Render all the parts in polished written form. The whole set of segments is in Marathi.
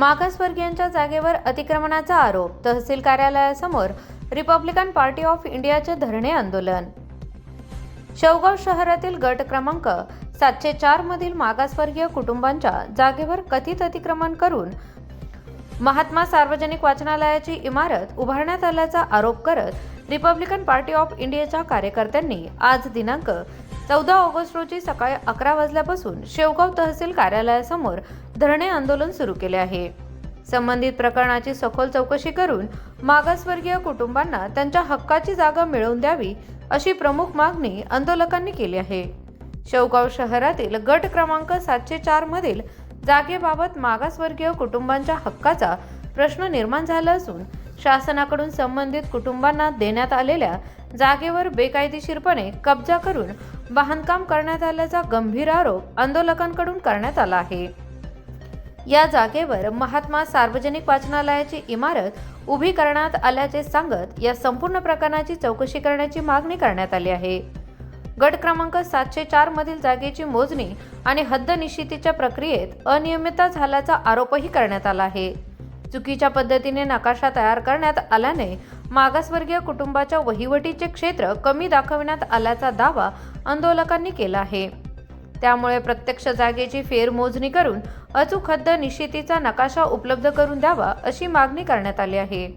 मागासवर्गीयांच्या जागेवर अतिक्रमणाचा आरोप, तहसील कार्यालयासमोर रिपब्लिकन पार्टी ऑफ इंडियाचे धरणे आंदोलन। शेवगाव शहरातील गट क्रमांक 704 मधील मागासवर्गीय कुटुंबांच्या जागेवर कथित अतिक्रमण करून महात्मा सार्वजनिक वाचनालयाची इमारत उभारण्यात आल्याचा आरोप करत रिपब्लिकन पार्टी ऑफ इंडियाच्या कार्यकर्त्यांनी आज दिनांक 14 ऑगस्ट रोजी सकाळी 11 वाजल्यापासून शेवगाव तहसील कार्यालयासमोर धरणे आंदोलन सुरू केले आहे। संबंधित प्रकरणाची सखोल चौकशी करून मागासवर्गीय कुटुंबांना त्यांच्या हक्काची जागा मिळवून द्यावी अशी प्रमुख मागणी आंदोलकांनी केली आहे। शेवगाव शहरातील गट क्रमांक 704 मधील जागेबाबत मागासवर्गीय कुटुंबांच्या हक्काचा प्रश्न निर्माण झाला असून शासनाकडून संबंधित कुटुंबांना देण्यात आलेल्या जागेवर बेकायदेशीरपणे कब्जा करून बांधकाम करण्यात आल्याचा गंभीर आरोप आंदोलकांकडून करण्यात आला आहे। या जागेवर महात्मा सार्वजनिक वाचनालयाची इमारत उभी करण्यात आल्याचे सांगत या संपूर्ण प्रकरणाची चौकशी करण्याची मागणी करण्यात आली आहे। गट क्रमांक 704 मधील जागेची मोजणी आणि हद्द निश्चितीच्या प्रक्रियेत अनियमितता झाल्याचा आरोपही करण्यात आला आहे। चुकीच्या पद्धतीने नकाशा तयार करण्यात आल्याने मागासवर्गीय कुटुंबाच्या वहिवटीचे क्षेत्र कमी दाखविण्यात आल्याचा दावा आंदोलकांनी केला आहे। त्यामुळे प्रत्यक्ष जागेची फेरमोजणी करून अचूक हद्द निश्चितीचा नकाशा उपलब्ध करून द्यावा अशी मागणी करण्यात आली आहे।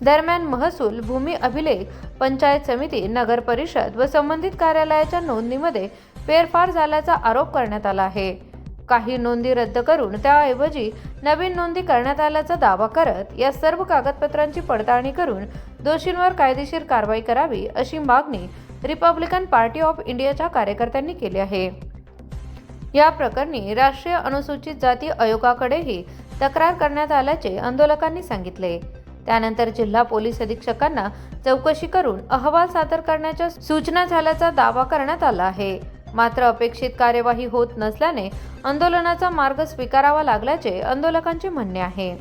दरम्यान महसूल, भूमी अभिलेख, पंचायत समिती, नगर परिषद व संबंधित कार्यालयाच्या नोंदणीमध्ये फेरफार झाल्याचा आरोप करण्यात आला आहे। काही नोंदी रद्द करून त्याऐवजी नवीन नोंदी करण्यात आल्याचा दावा करत या सर्व कागदपत्रांची पडताळणी करून दोषींवर कायदेशीर कारवाई करावी अशी मागणी रिपब्लिकन पार्टी ऑफ इंडियाच्या कार्यकर्त्यांनी केली आहे। या प्रकरणी राष्ट्रीय अनुसूचित जाती आयोगाकडेही तक्रार करण्यात आल्याचे आंदोलकांनी सांगितले। त्यानंतर जिल्हा पोलीस अधीक्षकांना चौकशी करून अहवाल सादर करण्याच्या सूचना झाल्याचा दावा करण्यात आला आहे। मात्र अपेक्षित कार्यवाही होत नसल्याने आंदोलनाचा मार्ग स्वीकारावा लागल्याचे आंदोलकांचे म्हणणे आहे।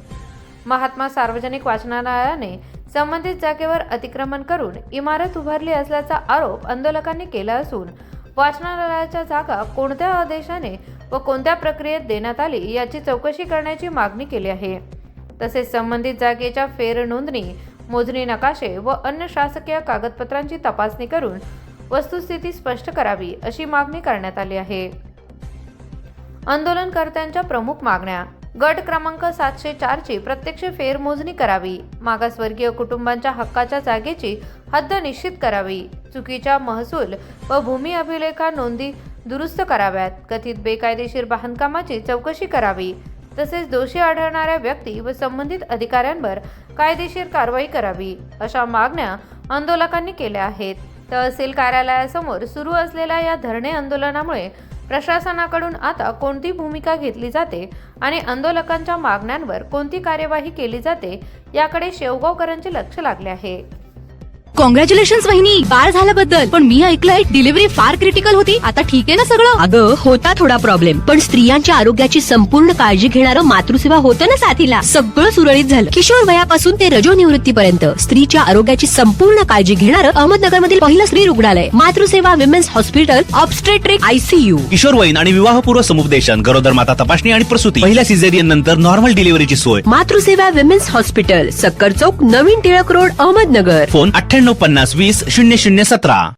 महात्मा सार्वजनिक वाचनालयाने संबंधित जागेवर अतिक्रमण करून इमारत उभारली असल्याचा आरोप आंदोलकांनी केला असून वाचनालयाच्या जागा कोणत्या आदेशाने व कोणत्या प्रक्रियेत देण्यात आली याची चौकशी करण्याची मागणी केली आहे। तसेच संबंधित जागेच्या फेर नोंदणी, मोजणी नकाशे व अन्य शासकीय कागदपत्रांची तपासणी करून वस्तुस्थिती स्पष्ट करावी अशी मागणी करण्यात आली आहे। आंदोलनकर्त्यांच्या प्रमुख मागण्या: गट क्रमांक 704 ची प्रत्यक्ष फेरमोजणी करावी, मागासवर्गीय कुटुंबांच्या हक्काच्या जागेची हद्द निश्चित करावी, चुकीच्या महसूल व भूमी अभिलेखा नोंदी दुरुस्त कराव्यात, कथित बेकायदेशीर बांधकामाची चौकशी करावी, तसेच दोषी आढळणाऱ्या व्यक्ती व संबंधित अधिकाऱ्यांवर कायदेशीर कारवाई करावी अशा मागण्या आंदोलकांनी केल्या आहेत। तहसील कार्यालयासमोर सुरू असलेल्या या धरणे आंदोलनामुळे प्रशासनाकडून आता कोणती भूमिका घेतली जाते आणि आंदोलकांच्या मागण्यांवर कोणती कार्यवाही केली जाते याकडे शेवगावकरांचे लक्ष लागले आहे। कॉंग्रॅच्युलेशन्स वहिनी, बाळ झाल्याबद्दल। पण मी ऐकलंय डिलिव्हरी फार क्रिटिकल होती। आता ठीक आहे ना सगळं? अगं होता थोडा प्रॉब्लेम, पण स्त्रियांच्या आरोग्याची संपूर्ण काळजी घेणारं मातृसेवा होतं ना साथीला। सगळं सुरळीत झालं। किशोर वयापासून ते रजोनिवृत्तीपर्यंत स्त्रीच्या आरोग्याची संपूर्ण काळजी घेणारं अहमदनगर मधील पहिलं स्त्री रुग्णालय Matruseva women's hospital, obstetric, ICU, किशोरवयीन आणि विवाहपूर्व समुपदेशन, गरोदर माता तपासणी आणि प्रसूती, पहिल्या सिझेरियन नंतर नॉर्मल डिलिव्हरीची सोय। मातृसेवा विमेन्स हॉस्पिटल, सक्कर चौक, नवीन टिळक रोड, अहमदनगर। फोन 9850 20 0017।